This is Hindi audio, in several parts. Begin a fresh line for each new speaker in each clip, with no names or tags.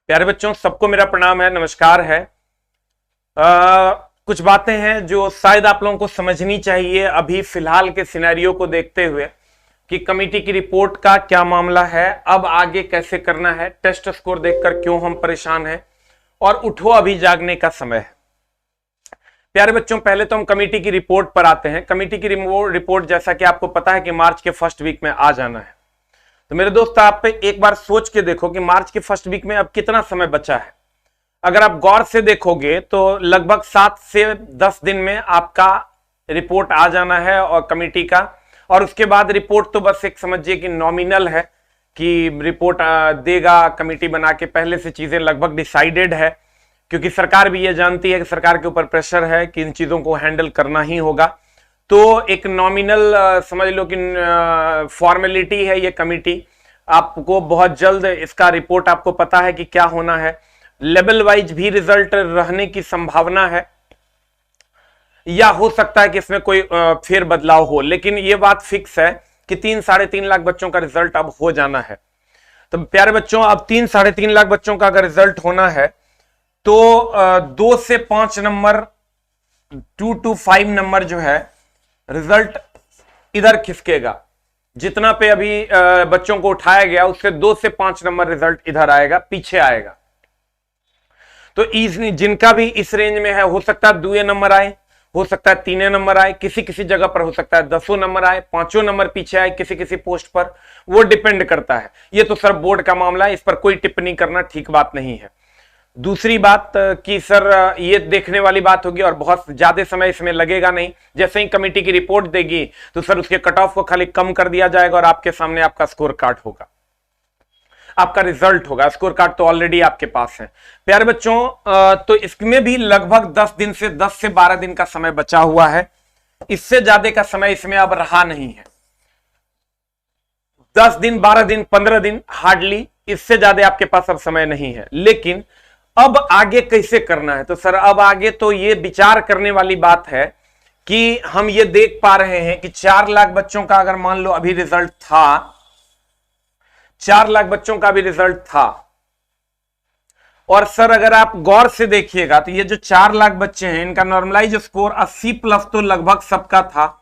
प्यारे बच्चों, सबको मेरा प्रणाम है, नमस्कार है। कुछ बातें हैं जो शायद आप लोगों को समझनी चाहिए अभी फिलहाल के सिनेरियो को देखते हुए कि कमेटी की रिपोर्ट का क्या मामला है, अब आगे कैसे करना है, टेस्ट स्कोर देखकर क्यों हम परेशान हैं और उठो अभी जागने का समय है। प्यारे बच्चों, पहले तो हम कमेटी की रिपोर्ट पर आते हैं। कमेटी की रिपोर्ट जैसा कि आपको पता है कि मार्च के फर्स्ट वीक में आ जाना है। तो मेरे दोस्त, आप एक बार सोच के देखो कि मार्च के फर्स्ट वीक में अब कितना समय बचा है। अगर आप गौर से देखोगे तो लगभग 7 से 10 दिन में आपका रिपोर्ट आ जाना है और कमेटी का, और उसके बाद रिपोर्ट तो बस एक समझिए कि नॉमिनल है कि रिपोर्ट देगा कमेटी बना के। पहले से चीजें लगभग डिसाइडेड है, क्योंकि सरकार भी ये जानती है कि सरकार के ऊपर प्रेशर है कि इन चीजों को हैंडल करना ही होगा। तो एक नॉमिनल समझ लो कि फॉर्मेलिटी है ये कमेटी। आपको बहुत जल्द इसका रिपोर्ट आपको पता है कि क्या होना है। लेवल वाइज भी रिजल्ट रहने की संभावना है, या हो सकता है कि इसमें कोई फेर बदलाव हो, लेकिन ये बात फिक्स है कि 3-3.5 लाख बच्चों का रिजल्ट अब हो जाना है। तो प्यारे बच्चों, अब 3-3.5 लाख बच्चों का अगर रिजल्ट होना है तो 2 से 5 नंबर, 2 to 5 नंबर जो है रिजल्ट इधर खिसकेगा। जितना पे अभी बच्चों को उठाया गया उससे 2 से 5 नंबर रिजल्ट इधर आएगा, पीछे आएगा। तो जिनका भी इस रेंज में है, हो सकता है 2 नंबर आए, हो सकता है 3 नंबर आए, किसी किसी जगह पर हो सकता है 10 नंबर आए, 5 नंबर पीछे आए किसी किसी पोस्ट पर, वो डिपेंड करता है। ये तो सर बोर्ड का मामला है, इस पर कोई टिप्पणी करना ठीक बात नहीं है। दूसरी बात कि सर ये देखने वाली बात होगी और बहुत ज्यादा समय इसमें लगेगा नहीं। जैसे ही कमेटी की रिपोर्ट देगी तो सर उसके कट ऑफ को खाली कम कर दिया जाएगा और आपके सामने आपका स्कोर कार्ड होगा, आपका रिजल्ट होगा। स्कोर कार्ड तो ऑलरेडी आपके पास है। प्यारे बच्चों, तो इसमें भी लगभग 10 से 12 दिन का समय बचा हुआ है। इससे ज्यादा का समय इसमें अब रहा नहीं है। 10 दिन, 12 दिन, 15 दिन, हार्डली, इससे ज्यादा आपके पास अब समय नहीं है। लेकिन अब आगे कैसे करना है, तो सर अब आगे तो ये विचार करने वाली बात है कि हम ये देख पा रहे हैं कि 4 लाख बच्चों का अगर मान लो अभी रिजल्ट था, 4 लाख बच्चों का भी रिजल्ट था, और सर अगर आप गौर से देखिएगा तो ये जो 4 लाख बच्चे हैं इनका नॉर्मलाइज स्कोर 80 प्लस तो लगभग सबका था,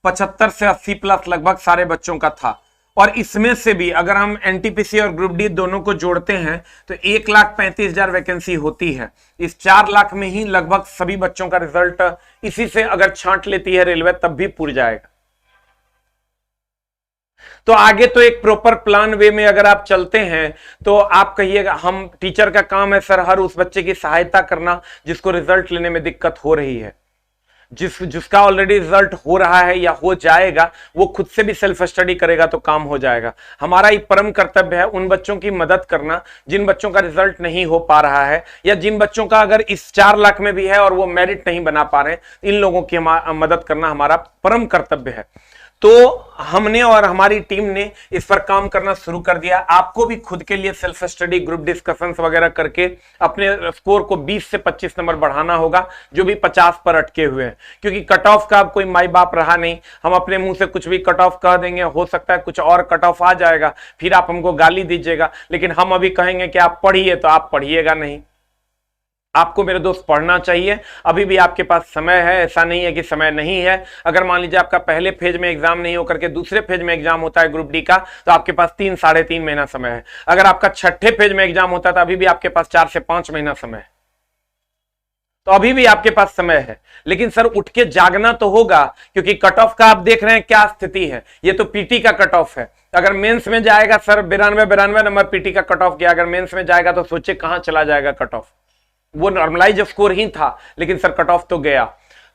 75 से 80 प्लस लगभग सारे बच्चों का था। और इसमें से भी अगर हम एनटीपीसी और ग्रुप डी दोनों को जोड़ते हैं तो 1,35,000 वैकेंसी होती है। इस 4 लाख में ही लगभग सभी बच्चों का रिजल्ट इसी से अगर छांट लेती है रेलवे तब भी पूर जाएगा। तो आगे तो एक प्रॉपर प्लान वे में अगर आप चलते हैं तो आप कहिएगा, हम टीचर का काम है सर हर उस बच्चे की सहायता करना जिसको रिजल्ट लेने में दिक्कत हो रही है। जिसका ऑलरेडी रिजल्ट हो रहा है या हो जाएगा वो खुद से भी सेल्फ स्टडी करेगा तो काम हो जाएगा। हमारा एक परम कर्तव्य है उन बच्चों की मदद करना जिन बच्चों का रिजल्ट नहीं हो पा रहा है, या जिन बच्चों का अगर इस 4 लाख में भी है और वो मेरिट नहीं बना पा रहे, इन लोगों की मदद करना हमारा परम कर्तव्य है। तो हमने और हमारी टीम ने इस पर काम करना शुरू कर दिया। आपको भी खुद के लिए सेल्फ स्टडी, ग्रुप डिस्कशंस वगैरह करके अपने स्कोर को 20 से 25 नंबर बढ़ाना होगा, जो भी 50 पर अटके हुए हैं। क्योंकि कट ऑफ का अब कोई माई बाप रहा नहीं। हम अपने मुंह से कुछ भी कट ऑफ कह देंगे, हो सकता है कुछ और कट ऑफ आ जाएगा, फिर आप हमको गाली दीजिएगा। लेकिन हम अभी कहेंगे कि आप पढ़िए तो आप पढ़िएगा नहीं। आपको मेरे दोस्त पढ़ना चाहिए, अभी भी आपके पास समय है, ऐसा नहीं है कि समय नहीं है। अगर मान लीजिए आपका पहले फेज में एग्जाम नहीं होकर के दूसरे फेज में एग्जाम होता है ग्रुप डी का, तो आपके पास 3-3.5 महीना समय है। अगर आपका छठे फेज में एग्जाम होता है तो अभी भी आपके पास 4 से 5 महीना समय है। तो अभी भी आपके पास समय है, लेकिन सर उठ के जागना तो होगा, क्योंकि कट ऑफ का आप देख रहे हैं क्या स्थिति है। ये तो पीटी का कट ऑफ है। अगर मेंस में जाएगा सर 92 नंबर पीटी का कट ऑफ किया, अगर मेंस में जाएगा तो सोचिए कहां चला जाएगा कट ऑफ। वो नॉर्मलाइज स्कोर ही था, लेकिन सर कट ऑफ तो गया।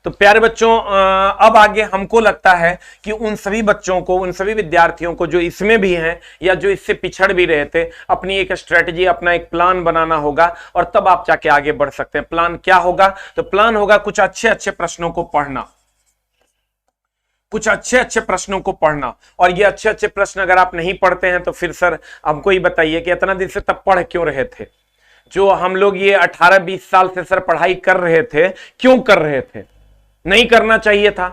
तो प्यारे बच्चों, अब आगे हमको लगता है कि उन सभी बच्चों को, उन सभी विद्यार्थियों को जो इसमें भी हैं या जो इससे पिछड़ भी रहे थे, अपनी एक स्ट्रेटजी, अपना एक प्लान बनाना होगा, और तब आप जाके आगे बढ़ सकते हैं। प्लान क्या होगा? तो प्लान होगा कुछ अच्छे अच्छे प्रश्नों को पढ़ना, कुछ अच्छे अच्छे प्रश्नों को पढ़ना। और ये अच्छे अच्छे प्रश्न अगर आप नहीं पढ़ते हैं तो फिर सर हमको ही बताइए कि इतना दिन से तब पढ़ क्यों रहे थे? जो हम लोग ये 18-20 साल से सर पढ़ाई कर रहे थे, क्यों कर रहे थे? नहीं करना चाहिए था।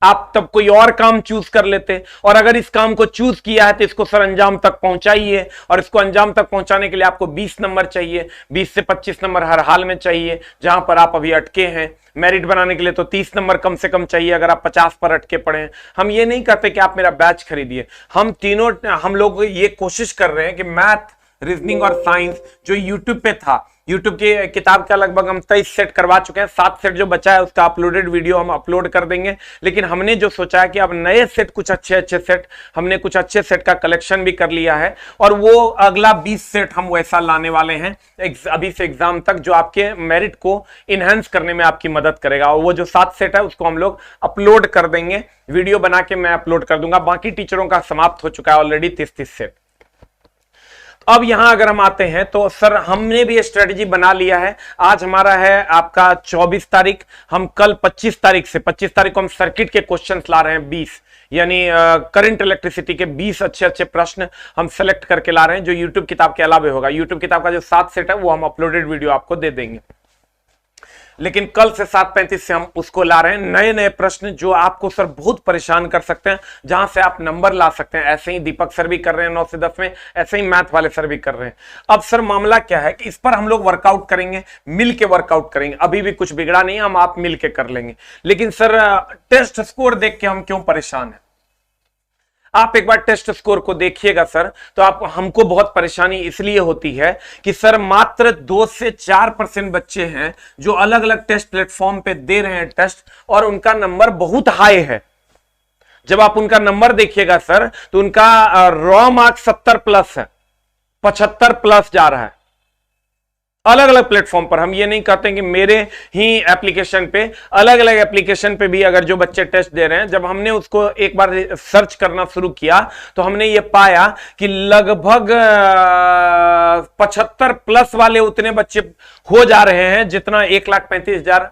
आप तब कोई और काम चूज कर लेते, और अगर इस काम को चूज किया है तो इसको सर अंजाम तक पहुंचाइए, और इसको अंजाम तक पहुंचाने के लिए आपको 20 नंबर चाहिए, 20 से 25 नंबर हर हाल में चाहिए जहां पर आप अभी अटके हैं। मेरिट बनाने के लिए तो 30 नंबर कम से कम चाहिए अगर आप 50 पर अटके पड़े हैं। हम ये नहीं कहते कि आप मेरा बैच खरीदिए, हम लोग ये कोशिश कर रहे हैं कि मैथ, रीजनिंग और साइंस जो यूट्यूब पे था, यूट्यूब की किताब का लगभग हम 23 सेट करवा चुके हैं, 7 सेट जो बचा है उसका अपलोडेड वीडियो हम अपलोड कर देंगे। लेकिन हमने जो सोचा है कि अब नए सेट, कुछ अच्छे सेट, हमने कुछ अच्छे सेट का कलेक्शन भी कर लिया है, और वो अगला 20 सेट हम वैसा लाने वाले हैं अभी से एग्जाम तक, जो आपके मेरिट को इनहेंस करने में आपकी मदद करेगा। और वो जो 7 सेट है उसको हम लोग अपलोड कर देंगे, वीडियो बना के मैं अपलोड कर दूंगा। बाकी टीचरों का समाप्त हो चुका है ऑलरेडी 30 सेट। अब यहां अगर हम आते हैं तो सर हमने भी स्ट्रेटजी बना लिया है। आज हमारा है आपका 24 तारीख, हम कल 25 तारीख को हम सर्किट के क्वेश्चंस ला रहे हैं 20, यानी करंट इलेक्ट्रिसिटी के 20 अच्छे प्रश्न हम सेलेक्ट करके ला रहे हैं, जो यूट्यूब किताब के अलावा होगा। यूट्यूब किताब का जो 7 सेट है वो हम अपलोडेड वीडियो आपको दे देंगे, लेकिन कल से 7:35 से हम उसको ला रहे हैं। नए प्रश्न जो आपको सर बहुत परेशान कर सकते हैं, जहां से आप नंबर ला सकते हैं। ऐसे ही दीपक सर भी कर रहे हैं 9 से 10 में, ऐसे ही मैथ वाले सर भी कर रहे हैं। अब सर मामला क्या है कि इस पर हम लोग वर्कआउट करेंगे, मिल के वर्कआउट करेंगे। अभी भी कुछ बिगड़ा नहीं, हम आप मिल के कर लेंगे। लेकिन सर टेस्ट स्कोर देख के हम क्यों परेशान हैं? आप एक बार टेस्ट स्कोर को देखिएगा सर, तो आप हमको बहुत परेशानी इसलिए होती है कि सर मात्र 2 से 4% बच्चे हैं जो अलग अलग टेस्ट प्लेटफॉर्म पे दे रहे हैं टेस्ट, और उनका नंबर बहुत हाई है। जब आप उनका नंबर देखिएगा सर, तो उनका रॉ मार्क्स 70 प्लस है, 75 प्लस जा रहा है अलग अलग प्लेटफॉर्म पर। हम ये नहीं कहते कि मेरे ही एप्लीकेशन पे, अलग अलग एप्लीकेशन पे भी अगर जो बच्चे टेस्ट दे रहे हैं, जब हमने उसको एक बार सर्च करना शुरू किया तो हमने ये पाया कि लगभग 75 प्लस वाले उतने बच्चे हो जा रहे हैं जितना 1,35,000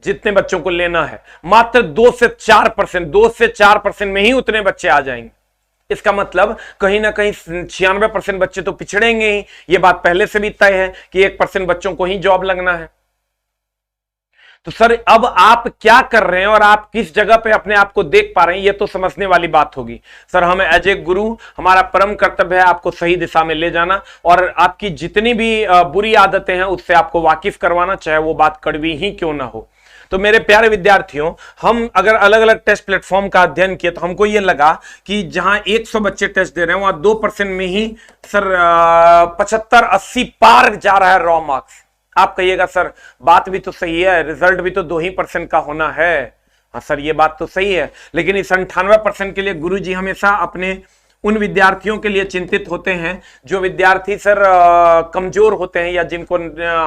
जितने बच्चों को लेना है। मात्र 2 से 4% में ही उतने बच्चे आ जाएंगे। इसका मतलब कहीं ना कहीं 96% बच्चे तो पिछड़ेंगे ही। यह बात पहले से भी तय है कि 1% बच्चों को ही जॉब लगना है। तो सर अब आप क्या कर रहे हैं और आप किस जगह पे अपने आप को देख पा रहे हैं, यह तो समझने वाली बात होगी। सर हम एज ए गुरु, हमारा परम कर्तव्य है आपको सही दिशा में ले जाना, और आपकी जितनी भी बुरी आदतें हैं उससे आपको वाकिफ करवाना, चाहे वो बात कड़वी ही क्यों ना हो। तो मेरे प्यारे विद्यार्थियों, हम अगर अलग अलग टेस्ट प्लेटफॉर्म का अध्ययन किए तो हमको यह लगा कि जहां 100 बच्चे टेस्ट दे रहे हैं वहां 2% में ही सर 75-80 पार जा रहा है रॉ मार्क्स। आप कहिएगा सर बात भी तो सही है, रिजल्ट भी तो 2% का होना है। हाँ सर ये बात तो सही है, लेकिन इस 98% के लिए गुरुजी हमेशा अपने उन विद्यार्थियों के लिए चिंतित होते हैं जो विद्यार्थी सर कमजोर होते हैं, या जिनको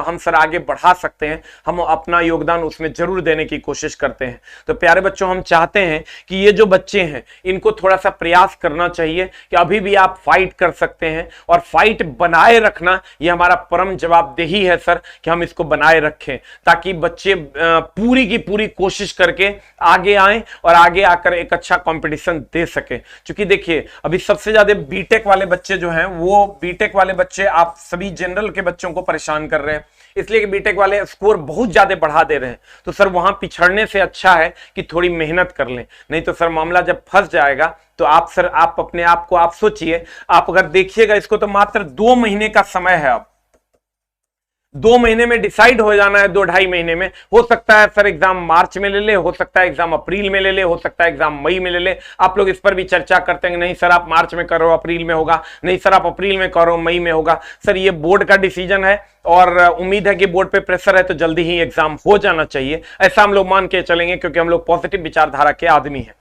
हम सर आगे बढ़ा सकते हैं। हम अपना योगदान उसमें जरूर देने की कोशिश करते हैं। तो प्यारे बच्चों, हम चाहते हैं कि ये जो बच्चे हैं इनको थोड़ा सा प्रयास करना चाहिए कि अभी भी आप फाइट कर सकते हैं, और फाइट बनाए रखना ये हमारा परम जवाबदेही है सर, कि हम इसको बनाए रखें ताकि बच्चे पूरी की पूरी कोशिश करके आगे आए और आगे आकर एक अच्छा कंपटीशन दे सके। क्योंकि देखिए अभी सबसे ज्यादा बीटेक वाले बच्चे जो हैं, वो बीटेक वाले बच्चे आप सभी जनरल के बच्चों को परेशान कर रहे हैं, इसलिए कि बीटेक वाले स्कोर बहुत ज्यादा बढ़ा दे रहे हैं। तो सर वहां पिछड़ने से अच्छा है कि थोड़ी मेहनत कर लें, नहीं तो सर मामला जब फंस जाएगा तो आप सर आप अपने आप को आप सोचिए, आप अगर देखिएगा इसको तो मात्र 2 महीने का समय है। अब 2 महीने में डिसाइड हो जाना है, 2-2.5 महीने में। हो सकता है सर एग्जाम मार्च में ले ले, हो सकता है एग्जाम अप्रैल में ले ले, हो सकता है एग्जाम मई में ले ले। आप लोग इस पर भी चर्चा करते हैं, नहीं सर आप मार्च में करो अप्रैल में होगा, नहीं सर आप अप्रैल में करो मई में होगा। सर ये बोर्ड का डिसीजन है, और उम्मीद है कि बोर्ड पे प्रेशर है तो जल्दी ही एग्जाम हो जाना चाहिए, ऐसा हम लोग मान के चलेंगे, क्योंकि हम लोग पॉजिटिव विचारधारा के आदमी हैं।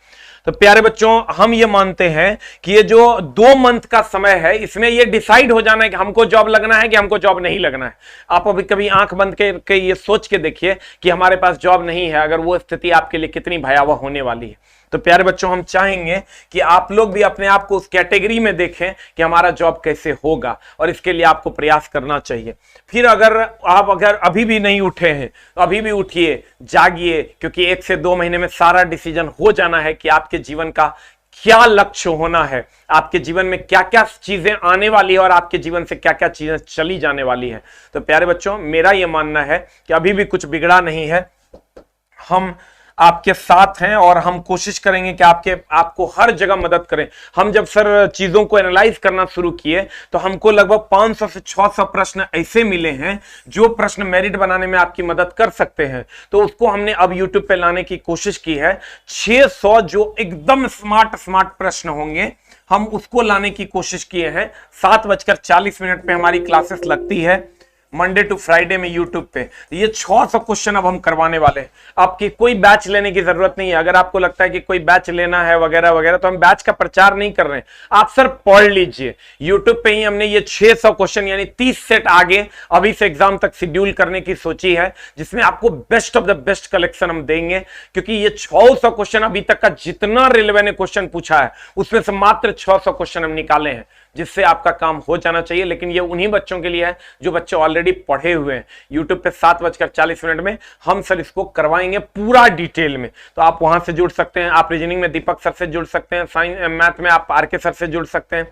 तो प्यारे बच्चों, हम ये मानते हैं कि ये जो 2 मंथ का समय है, इसमें ये डिसाइड हो जाना है कि हमको जॉब लगना है कि हमको जॉब नहीं लगना है। आप अभी कभी आंख बंद के ये सोच के देखिए कि हमारे पास जॉब नहीं है, अगर वो स्थिति आपके लिए कितनी भयावह होने वाली है। तो प्यारे बच्चों, हम चाहेंगे कि आप लोग भी अपने आप को उस कैटेगरी में देखें कि हमारा जॉब कैसे होगा, और इसके लिए आपको प्रयास करना चाहिए। फिर अगर अभी भी नहीं उठे हैं तो अभी भी उठिए, जागिए, क्योंकि 1 से 2 महीने में सारा डिसीजन हो जाना है कि आपके जीवन का क्या लक्ष्य होना है, आपके जीवन में क्या क्या चीजें आने वाली है, और आपके जीवन से क्या क्या चीजें चली जाने वाली है। तो प्यारे बच्चों, मेरा यह मानना है कि अभी भी कुछ बिगड़ा नहीं है। हम आपके साथ हैं और हम कोशिश करेंगे कि आपको हर जगह मदद करें। हम जब सर चीजों को एनालाइज करना शुरू किए तो हमको लगभग 500 से 600 प्रश्न ऐसे मिले हैं जो प्रश्न मेरिट बनाने में आपकी मदद कर सकते हैं। तो उसको हमने अब यूट्यूब पे लाने की कोशिश की है। 600 जो एकदम स्मार्ट प्रश्न होंगे हम उसको लाने की कोशिश किए हैं। 7:40 पे हमारी क्लासेस लगती है मंडे टू फ्राइडे में यूट्यूब पे। ये 600 क्वेश्चन अब हम करवाने वाले हैं। आपकी कोई बैच लेने की जरूरत नहीं है। अगर आपको लगता है कि कोई बैच लेना है वगैरह वगैरह तो हम बैच का प्रचार नहीं कर रहे हैं। आप सर पढ़ लीजिए यूट्यूब पे ही हमने ये 600 क्वेश्चन यानी 30 सेट आगे अभी से एग्जाम तक शेड्यूल करने की सोची है, जिसमें आपको best of the best collection हम देंगे। क्योंकि ये 600 क्वेश्चन अभी तक का जितना रेलवे ने क्वेश्चन पूछा है उसमें से मात्र 600 क्वेश्चन हम निकाले हैं, जिससे आपका काम हो जाना चाहिए। लेकिन ये उन्हीं बच्चों के लिए है जो बच्चे ऑलरेडी पढ़े हुए हैं। यूट्यूब पे 7:40 में हम सर इसको करवाएंगे पूरा डिटेल में। तो आप वहां से जुड़ सकते हैं। आप रीजनिंग में दीपक सर से जुड़ सकते हैं, साइंस मैथ में आप आर के सर से जुड़ सकते हैं।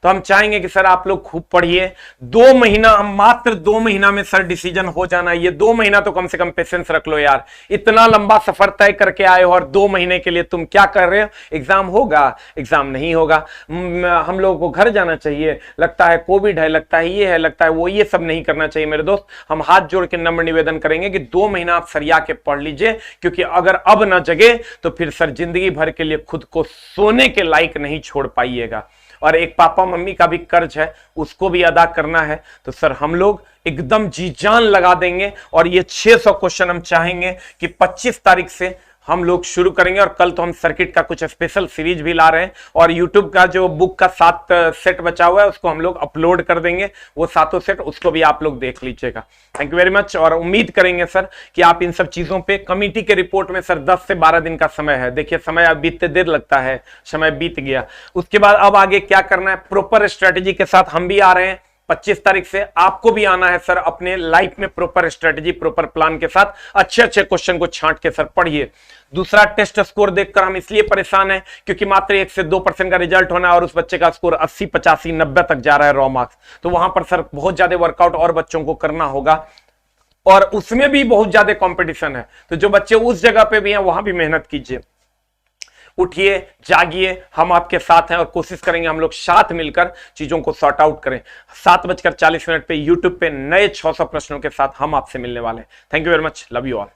तो हम चाहेंगे कि सर आप लोग खूब पढ़िए। 2 महीना, हम मात्र 2 महीना में सर डिसीजन हो जाना है। ये 2 महीना तो कम से कम पेशेंस रख लो यार। इतना लंबा सफर तय करके आए हो और 2 महीने के लिए तुम क्या कर रहे हो? एग्जाम होगा, एग्जाम नहीं होगा, हम लोगों को घर जाना चाहिए, लगता है कोविड है, लगता है ये है, लगता है वो, ये सब नहीं करना चाहिए मेरे दोस्त। हम हाथ जोड़ के नम्र निवेदन करेंगे कि 2 महीना आप सरिया के पढ़ लीजिए। क्योंकि अगर अब ना जगे तो फिर सर जिंदगी भर के लिए खुद को सोने के लायक नहीं छोड़ पाइएगा। और एक पापा मम्मी का भी कर्ज है, उसको भी अदा करना है। तो सर हम लोग एकदम जी जान लगा देंगे और ये 600 क्वेश्चन हम चाहेंगे कि 25 तारीख से हम लोग शुरू करेंगे। और कल तो हम सर्किट का कुछ स्पेशल सीरीज भी ला रहे हैं और यूट्यूब का जो बुक का 7 सेट बचा हुआ है उसको हम लोग अपलोड कर देंगे, वो 7 सेट, उसको भी आप लोग देख लीजिएगा। Thank you very much. और उम्मीद करेंगे सर कि आप इन सब चीजों पे, कमिटी के रिपोर्ट में सर 10 से 12 दिन का समय है। देखिए समय अब बीतते देर लगता है, समय बीत गया। उसके बाद अब आगे क्या करना है, प्रॉपर स्ट्रेटेजी के साथ हम भी आ रहे हैं। 25 तारीख से आपको भी आना है सर अपने लाइफ में प्रॉपर स्ट्रेटेजी, प्रॉपर प्लान के साथ। अच्छे क्वेश्चन को छांट के सर पढ़िए। दूसरा, टेस्ट स्कोर देखकर हम इसलिए परेशान हैं क्योंकि मात्र 1 से 2% का रिजल्ट होना है और उस बच्चे का स्कोर 80, 85, 90 तक जा रहा है रॉ मार्क्स। तो वहां पर सर बहुत ज्यादा वर्कआउट और बच्चों को करना होगा और उसमें भी बहुत ज्यादा कंपटीशन है। तो जो बच्चे उस जगह पे भी हैं वहां भी मेहनत कीजिए। उठिए, जागिए, हम आपके साथ हैं और कोशिश करेंगे हम लोग साथ मिलकर चीजों को सॉर्ट आउट करें। 7:40 पे यूट्यूब पे नए 600 प्रश्नों के साथ हम आपसे मिलने वाले हैं। Thank you very much, love you all.